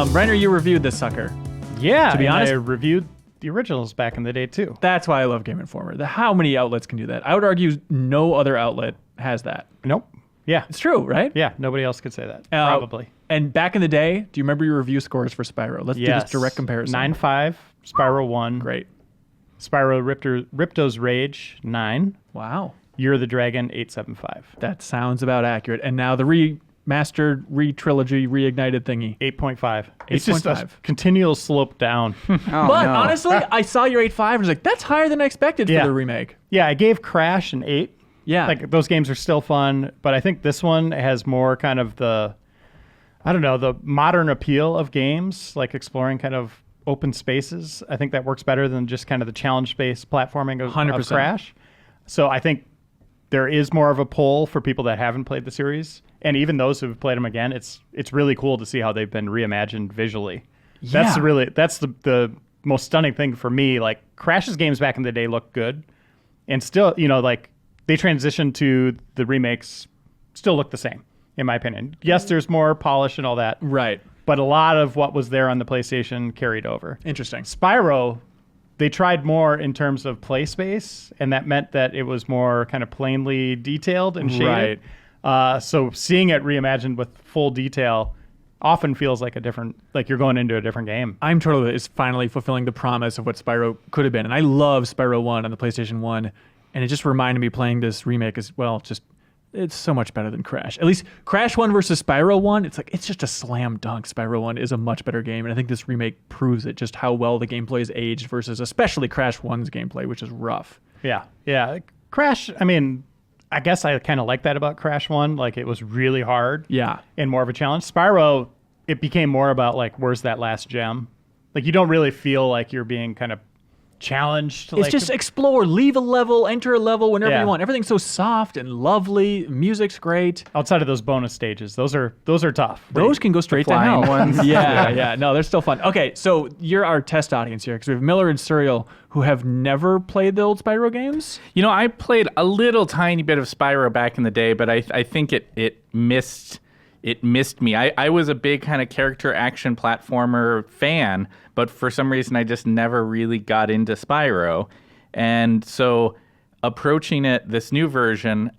Reiner, you reviewed this sucker. Yeah, to be honest, I reviewed the originals back in the day too. That's why I love Game Informer. How many outlets can do that? I would argue no other outlet has that. Nope. Yeah. It's true, right? Yeah, nobody else could say that. Probably. And back in the day, do you remember your review scores for Spyro? Let's do this direct comparison. 9.5, Spyro 1. Great. Spyro Ripto's Rage, 9. Wow. Year of the Dragon, 8.75. That sounds about accurate. And now the remastered, Trilogy, Reignited thingy. 8.5. It's just a 8.5. continual slope down. Honestly, I saw your 8.5 and was like, that's higher than I expected for the remake. Yeah, I gave Crash an 8. Yeah. Like, those games are still fun, but I think this one has more kind of the modern appeal of games, like exploring kind of open spaces. I think that works better than just kind of the challenge-based platforming of 100%. Crash. So I think there is more of a pull for people that haven't played the series, and even those who've played them again. It's really cool to see how they've been reimagined visually. Yeah. That's the most stunning thing for me. Like, Crash's games back in the day looked good, and still, like, they transitioned to the remakes, still look the same, in my opinion. Yes, there's more polish and all that. Right. But a lot of what was there on the PlayStation carried over. Interesting. Spyro, they tried more in terms of play space, and that meant that it was more kind of plainly detailed and shaded. Right. So seeing it reimagined with full detail often feels like you're going into a different game. I'm totally is finally fulfilling the promise of what Spyro could have been. And I love Spyro 1 on the PlayStation 1. And it just reminded me playing this remake as well. It's so much better than Crash. At least Crash 1 versus Spyro 1, it's just a slam dunk. Spyro 1 is a much better game. And I think this remake proves it, just how well the gameplay is aged versus especially Crash 1's gameplay, which is rough. Yeah. Yeah. Crash, I mean, I guess I kind of like that about Crash 1. Like, it was really hard. Yeah. And more of a challenge. Spyro, it became more about, like, where's that last gem? Like, you don't really feel like you're being kind of challenged. It's just explore, leave a level, enter a level whenever you want. Everything's so soft and lovely. Music's great. Outside of those bonus stages, those are tough. Those can go straight to hell. Ones. Yeah. No, they're still fun. Okay, so you're our test audience here because we have Miller and Serial who have never played the old Spyro games. I played a little tiny bit of Spyro back in the day, but I think it missed me. I was a big kind of character action platformer fan, but for some reason I just never really got into Spyro. And so approaching it, this new version,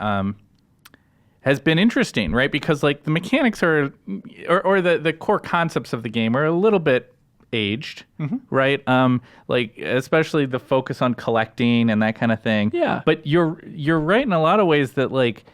has been interesting, right? Because like the mechanics or the core concepts of the game are a little bit aged, right? Like especially the focus on collecting and that kind of thing. Yeah. But you're right in a lot of ways that like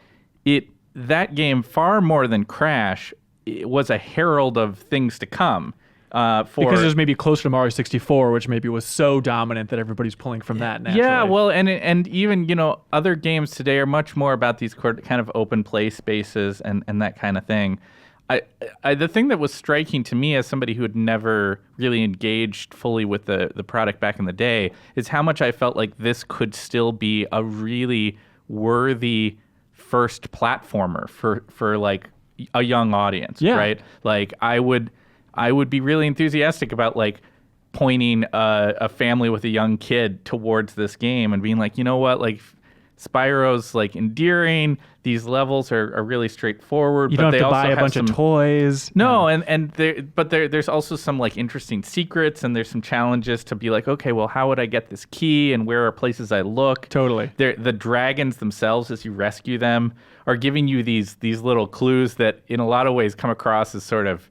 that game, far more than Crash, it was a herald of things to come. Because it was maybe closer to Mario 64, which maybe was so dominant that everybody's pulling from that naturally. Yeah, well, and even, other games today are much more about these kind of open play spaces and that kind of thing. The thing that was striking to me as somebody who had never really engaged fully with the product back in the day is how much I felt like this could still be a really worthy first platformer for like a young audience, right? Like I would be really enthusiastic about like pointing a family with a young kid towards this game and being like, you know what, like Spyro's like endearing. These levels are really straightforward. You don't have to buy a bunch of toys. No, and there's also some like interesting secrets and there's some challenges to be like, okay, well, how would I get this key and where are places I look? Totally. The dragons themselves, as you rescue them, are giving you these little clues that in a lot of ways come across as sort of,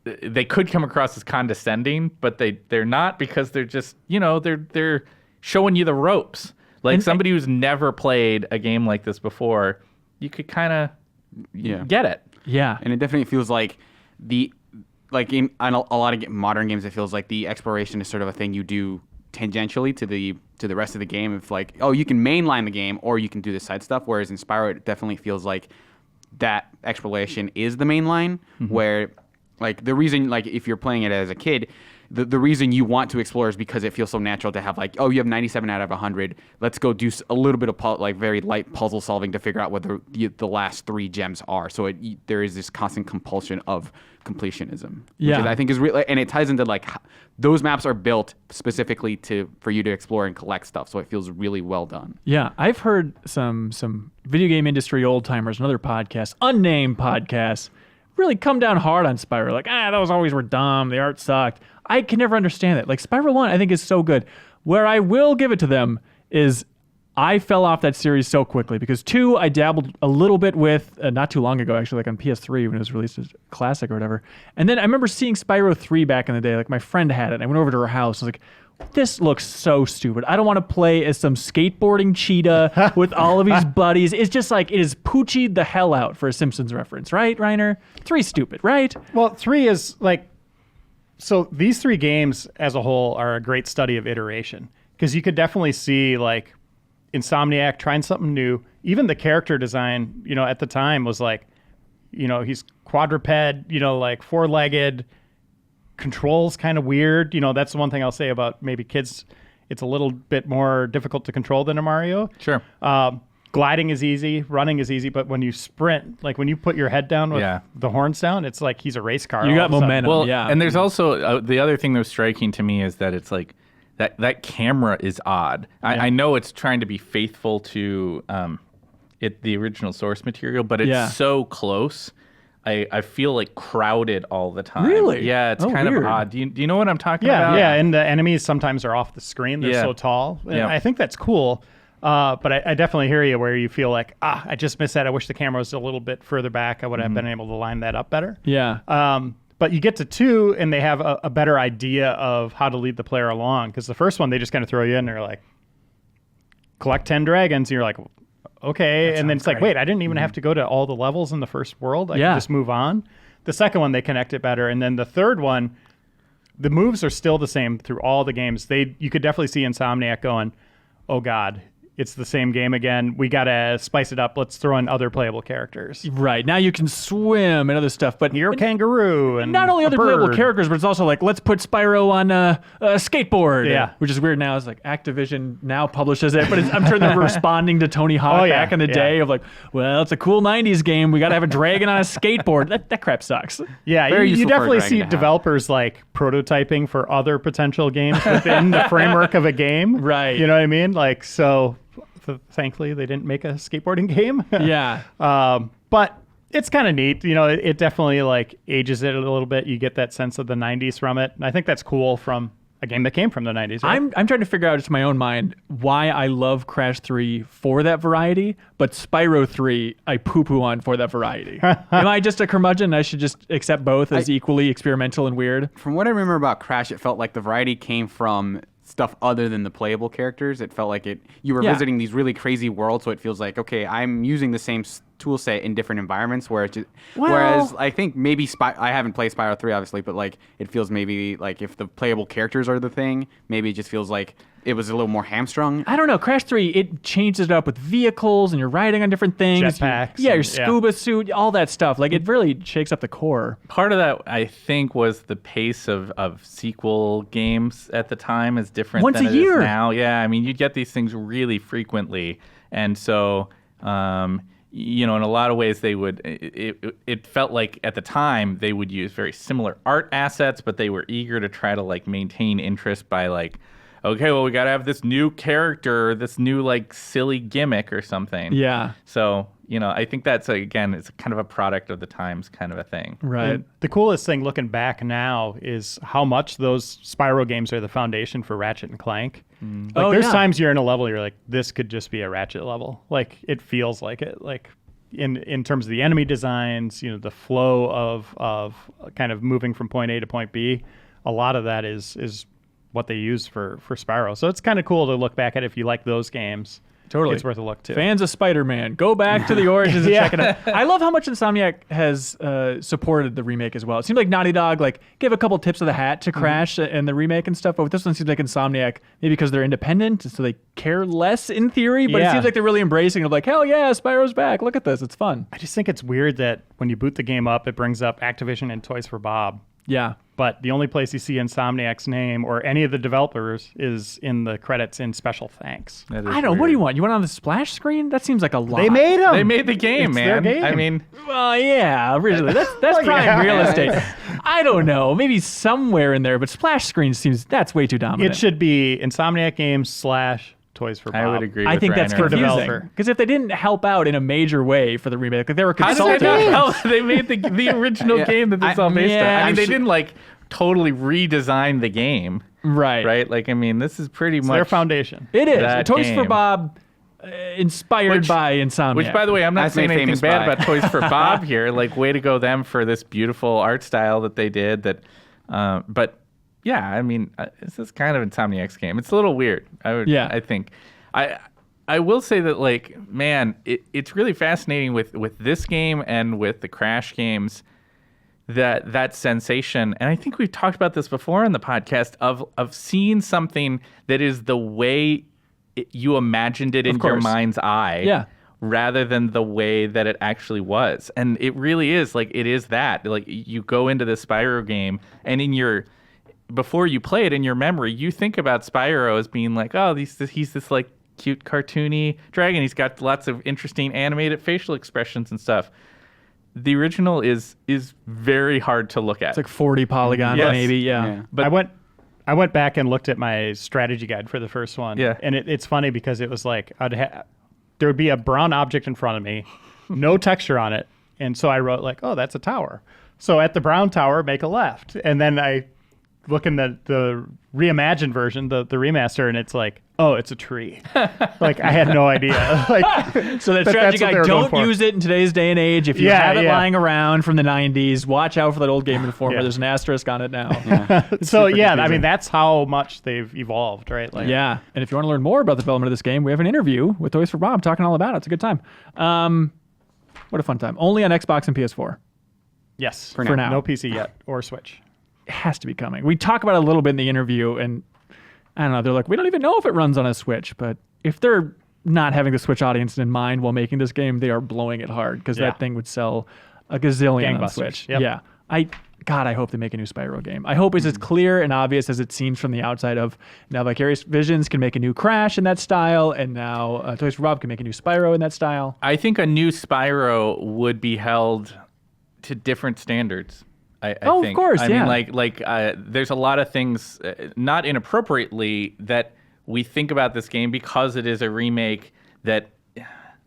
they could come across as condescending, but they're not, because they're just, they're showing you the ropes. Like somebody who's never played a game like this before, you could kind of get it. Yeah. And it definitely feels like in a lot of modern games, it feels like the exploration is sort of a thing you do tangentially to the rest of the game. If like, oh, you can mainline the game or you can do the side stuff. Whereas in Spyro, it definitely feels like that exploration is the main line, where like the reason, like if you're playing it as a kid, the reason you want to explore is because it feels so natural to have like, oh, you have 97 out of 100. Let's go do a little bit of like very light puzzle solving to figure out what the last 3 gems are. So there is this constant compulsion of completionism, which is, I think is real, and it ties into like those maps are built specifically for you to explore and collect stuff. So it feels really well done. Yeah, I've heard some video game industry old timers and other podcasts, unnamed podcasts, really come down hard on Spyro. Like, those always were dumb. The art sucked. I can never understand it. Like, Spyro 1, I think, is so good. Where I will give it to them is I fell off that series so quickly because 2, I dabbled a little bit with not too long ago, actually, like on PS3 when it was released as a classic or whatever. And then I remember seeing Spyro 3 back in the day. Like, my friend had it. I went over to her house. I was like, this looks so stupid. I don't want to play as some skateboarding cheetah with all of his buddies. It's just like, it is poochied the hell out for a Simpsons reference, right, Reiner? 3's stupid, right? Well, 3 is like, so these 3 games as a whole are a great study of iteration because you could definitely see like Insomniac trying something new. Even the character design, at the time was like, he's quadruped, like 4-legged, controls kind of weird. That's the one thing I'll say about maybe kids. It's a little bit more difficult to control than a Mario. Sure. Gliding is easy, running is easy, but when you sprint, like when you put your head down with the horns down, it's like he's a race car. You got momentum. Well, yeah. And there's also the other thing that was striking to me is that it's like that camera is odd. I know it's trying to be faithful to the original source material, but it's so close. I feel like crowded all the time. Really? Yeah, it's kind weird. of odd. Do you know what I'm talking about? Yeah, and the enemies sometimes are off the screen. They're so tall. And I think that's cool. But I definitely hear you where you feel like, I just missed that. I wish the camera was a little bit further back. I would have been able to line that up better. Yeah. But you get to 2, and they have a better idea of how to lead the player along. Because the first one, they just kind of throw you in. They're like, collect 10 dragons. And you're like, okay. And then it's like, wait, I didn't even have to go to all the levels in the first world. I can just move on. The second one, they connect it better. And then the third one, the moves are still the same through all the games. You could definitely see Insomniac going, oh, God. It's the same game again. We got to spice it up. Let's throw in other playable characters. Right. Now you can swim and other stuff. But you're a kangaroo. And not only a other bird. playable characters, but it's also like, let's put Spyro on a skateboard. Yeah. Which is weird now. It's like Activision now publishes it. But I'm sure they're responding to Tony Hawk back in the day of like, well, it's a cool 90s game. We got to have a dragon on a skateboard. That crap sucks. Yeah. You definitely see developers like prototyping for other potential games within the framework of a game. Right. You know what I mean? Like, so... Thankfully, they didn't make a skateboarding game. Yeah. But it's kind of neat. It definitely like ages it a little bit. You get that sense of the 90s from it. And I think that's cool from a game that came from the 90s. Right? I'm trying to figure out, just in my own mind, why I love Crash 3 for that variety, but Spyro 3 I poo-poo on for that variety. Am I just a curmudgeon? I should just accept both as equally experimental and weird? From what I remember about Crash, it felt like the variety came from stuff other than the playable characters. It felt like you were visiting these really crazy worlds, so it feels like, okay, I'm using the same tool set in different environments, whereas I think maybe I haven't played Spyro 3 obviously, but like it feels maybe like if the playable characters are the thing, maybe it just feels like it was a little more hamstrung. I don't know. Crash 3, it changes it up with vehicles and you're riding on different things. Jetpacks. Your scuba suit, all that stuff. Like it really shakes up the core. Part of that, I think, was the pace of sequel games at the time is different Once than a it is year. now. Yeah, I mean, you get these things really frequently. And so, in a lot of ways, it felt like at the time they would use very similar art assets, but they were eager to try to like maintain interest by like, okay, well, we got to have this new character, this new like silly gimmick or something. Yeah. So, I think that's, again, it's kind of a product of the times kind of a thing. Right. And the coolest thing looking back now is how much those Spyro games are the foundation for Ratchet and Clank. Like there's times you're in a level, you're like, this could just be a Ratchet level. Like it feels like it. Like in terms of the enemy designs, the flow of kind of moving from point A to point B, a lot of that is what they use for Spyro. So it's kind of cool to look back at if you like those games. Totally. It's worth a look, too. Fans of Spider-Man, go back to the origins and check it out. I love how much Insomniac has supported the remake as well. It seems like Naughty Dog gave a couple tips of the hat to Crash and the remake and stuff, but with this one it seems like Insomniac, maybe because they're independent, so they care less in theory, but it seems like they're really embracing it, like, hell yeah, Spyro's back, look at this, it's fun. I just think it's weird that when you boot the game up, it brings up Activision and Toys for Bob. Yeah. But the only place you see Insomniac's name or any of the developers is in the credits in special thanks. I don't know. What do you want? You want it on the splash screen? That seems like a lot. They made them. They made the game, It's man. their game. I mean, Well, yeah, originally. That's prime real estate. I don't know. Maybe somewhere in there, but splash screen seems, that's way too dominant. It should be Insomniac Games / Toys for Bob. I would agree. I with think that's Reiner. confusing developer. because if they didn't help out in a major way for the remake, like they were How did consulting. they not help? They made the original Yeah. game that this is all based on. Yeah, I mean, I'm they su- didn't like totally redesign the game, right? Like, I mean, this is pretty It's much their foundation. It is. that Toys for game. Bob, inspired Which- by Insomniac. Which, by the way, I'm not That's saying made anything famous bad by. about Toys for Bob here. Like, way to go them for this beautiful art style that they did. But yeah, I mean, this is kind of Insomniac's game. It's a little weird. I think. I will say that, like, man, it's really fascinating with this game and with the Crash games. That sensation, and I think we've talked about this before on the podcast of seeing something that is the way you imagined it in your course. mind's eye, Yeah. rather than the way that it actually was. And it really is like it is that. Like you go into the Spyro game, and before you play it in your memory, you think about Spyro as being like, oh, he's this like cute cartoony dragon. He's got lots of interesting animated facial expressions and stuff. The original is very hard to look at. It's like 40 polygons, Yes. maybe. Yeah. Yeah. But I went back and looked at my strategy guide for the first one. Yeah. And it's funny because it was like there would be a brown object in front of me, no texture on it, and so I wrote like, oh, that's a tower. So at the brown tower, make a left, and then I look in the reimagined version, the remaster, and it's like, oh, it's a tree. Like I had no idea. Like So that strategy that's what they guide, were going don't for. use it in today's day and age. If you Yeah, have it yeah. lying around from the 90s, watch out for that old Game Informer. Yeah. There's an asterisk on it now. So yeah, I confusing. mean that's how much they've evolved, right? Like Yeah, and if you want to learn more about the development of this game, we have an interview with Toys for Bob talking all about it. It's a good time. What a fun time. Only on Xbox and PS4. yes, For now. no PC yet or Switch. It has to be coming. We talk about it a little bit in the interview, and I don't know, they're like, we don't even know if it runs on a Switch, but if they're not having the Switch audience in mind while making this game, they are blowing it hard because Yeah. that thing would sell a gazillion on Gangbusters. Switch. Yep. Yeah. I hope they make a new Spyro game. I hope it's as clear and obvious as it seems from the outside of now Vicarious Visions can make a new Crash in that style, and now Toys for Bob can make a new Spyro in that style. I think a new Spyro would be held to different standards. I Oh, of think. course, I yeah. mean, there's a lot of things, not inappropriately, that we think about this game because it is a remake that.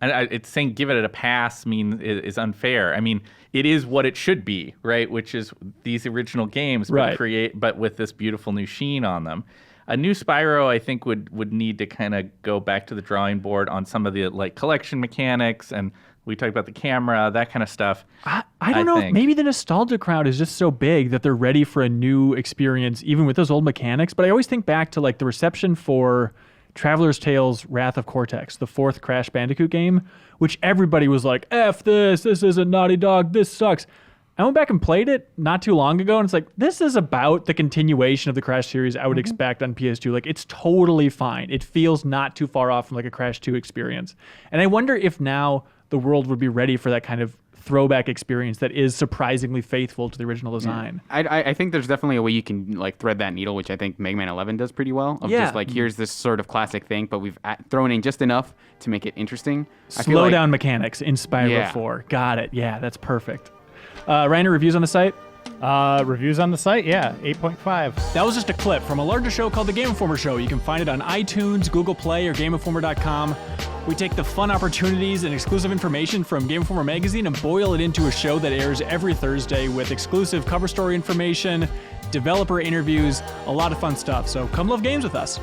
It's saying give it a pass is unfair. I mean, it is what it should be, right? Which is these original games, Right. but with this beautiful new sheen on them. A new Spyro, I think, would need to kind of go back to the drawing board on some of the like collection mechanics, and we talked about the camera, that kind of stuff. I don't know. think. Maybe the nostalgia crowd is just so big that they're ready for a new experience, even with those old mechanics. But I always think back to like the reception for Traveler's Tales Wrath of Cortex, the fourth Crash Bandicoot game, which everybody was like, F this isn't Naughty Dog, this sucks. I went back and played it not too long ago, and it's like, this is about the continuation of the Crash series I would expect on PS2. Like, it's totally fine. It feels not too far off from like a Crash 2 experience. And I wonder if now the world would be ready for that kind of throwback experience that is surprisingly faithful to the original design. I think there's definitely a way you can like thread that needle, which I think Mega Man 11 does pretty well. Of Yeah. just like here's this sort of classic thing, but we've thrown in just enough to make it interesting. I feel Slow like- down mechanics in Spyro Yeah. 4. Got it. Yeah, that's perfect. Reiner, reviews on the site? Reviews on the site, yeah, 8.5. That was just a clip from a larger show called The Game Informer Show. You can find it on iTunes, Google Play, or GameInformer.com. We take the fun opportunities and exclusive information from Game Informer magazine and boil it into a show that airs every Thursday with exclusive cover story information, developer interviews, a lot of fun stuff. So come love games with us.